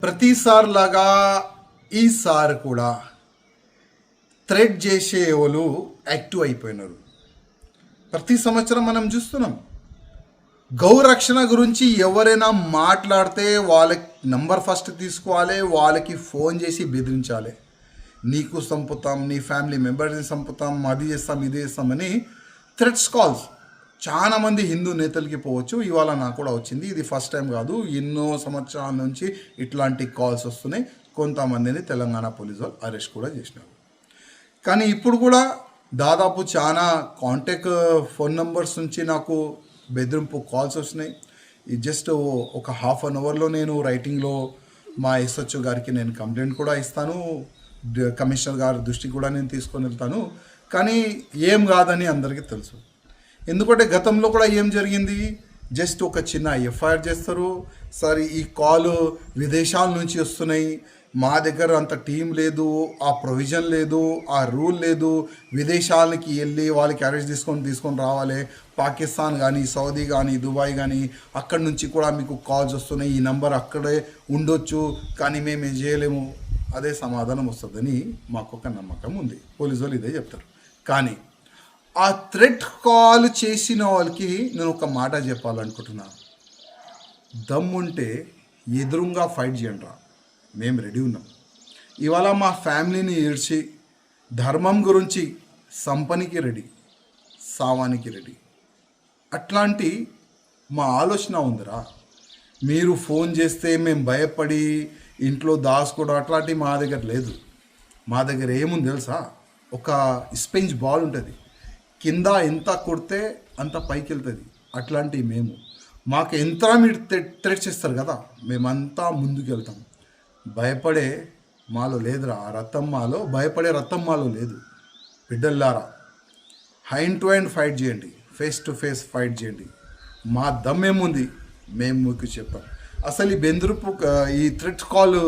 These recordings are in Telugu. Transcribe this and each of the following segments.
ప్రతిసారి లాగా ఈసారి కూడా థ్రెడ్ చేసే వాళ్ళు యాక్టివ్ అయిపోయినారు. ప్రతి సంవత్సరం మనం చూస్తున్నాం. గౌరక్షణ గురించి ఎవరైనా మాట్లాడితే వాళ్ళకి నంబర్ ఫస్ట్ తీసుకోవాలి, వాళ్ళకి ఫోన్ చేసి బెదిరించాలి. నీకు చంపుతాం, నీ ఫ్యామిలీ మెంబర్స్ని చంపుతాం, అది చేస్తాం, ఇది చేస్తామని థ్రెట్స్ కాల్స్ చాలామంది హిందూ నేతలకి పోవచ్చు. ఇవాళ నాకు కూడా వచ్చింది. ఇది ఫస్ట్ టైం కాదు, ఎన్నో సంవత్సరాల నుంచి ఇట్లాంటి కాల్స్ వస్తున్నాయి. కొంతమందిని తెలంగాణ పోలీసు వాళ్ళు అరెస్ట్ కూడా చేసినారు. కానీ ఇప్పుడు కూడా దాదాపు చాలా కాంటాక్ట్ ఫోన్ నెంబర్స్ నుంచి నాకు బెదిరింపు కాల్స్ వస్తున్నాయి. ఇది జస్ట్ ఒక హాఫ్ అన్ అవర్లో నేను రైటింగ్లో మా ఎస్హెచ్ఓ గారికి నేను కంప్లైంట్ కూడా ఇస్తాను, కమిషనర్ గారి దృష్టికి కూడా నేను తీసుకొని వెళ్తాను. కానీ ఏం కాదని అందరికీ తెలుసు. ఎందుకంటే గతంలో కూడా ఏం జరిగింది, జస్ట్ ఒక చిన్న ఎఫ్ఐఆర్ చేస్తారు. సరే ఈ కాల్ విదేశాల నుంచి వస్తున్నాయి, మా దగ్గర అంత టీం లేదు, ఆ ప్రొవిజన్ లేదు, ఆ రూల్ లేదు, విదేశాలకి వెళ్ళి వాళ్ళకి అరెస్ట్ తీసుకొని రావాలి. పాకిస్తాన్ కానీ, సౌదీ కానీ, దుబాయ్ కానీ అక్కడి నుంచి కూడా మీకు కాల్స్ వస్తున్నాయి. ఈ నెంబర్ అక్కడే ఉండొచ్చు, కానీ మేము ఏం చేయలేము. అదే సమాధానం వస్తుందని మాకు ఒక నమ్మకం ఉంది. పోలీసు వాళ్ళు ఇదే చెప్తారు. కానీ ఆ థ్రెట్ కాల్ చేసిన వాళ్ళకి నేను ఒక మాట చెప్పాలనుకుంటున్నా. దమ్ముంటే ఎదురుగా ఫైట్ చేయండి రా, మేము రెడీ ఉన్నాం. ఇవాళ మా ఫ్యామిలీని ఏడ్చి ధర్మం గురించి సంపనికి రెడీ, సావానికి రెడీ. అట్లాంటి మా ఆలోచన ఉందిరా. మీరు ఫోన్ చేస్తే మేము భయపడి ఇంట్లో దాచుకోవడం అట్లాంటివి మా దగ్గర లేదు. మా దగ్గర ఏముంది తెలుసా, ఒక స్పెంజ్ బాల్ ఉంటుంది, కింద ఎంత కొడితే అంత పైకి వెళ్తుంది. అట్లాంటివి మేము, మాకు ఎంత మీరు థ్రెట్ చేస్తారు కదా, మేమంతా ముందుకు వెళ్తాం. భయపడే మాలో లేదురా, రథం మాలో భయపడే రథం మాలో లేదు. బిడ్డల్లారా, హ్యాండ్ టు హ్యాండ్ ఫైట్ చేయండి, ఫేస్ టు ఫేస్ ఫైట్ చేయండి. మా దమ్మేముంది మేము మీకు చెప్పాం. అసలు ఈ బెందురుపు ఈ థ్రెట్ కాల్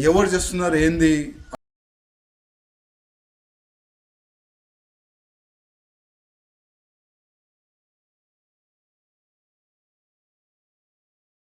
ఎవరు చేస్తున్నారు ఏంది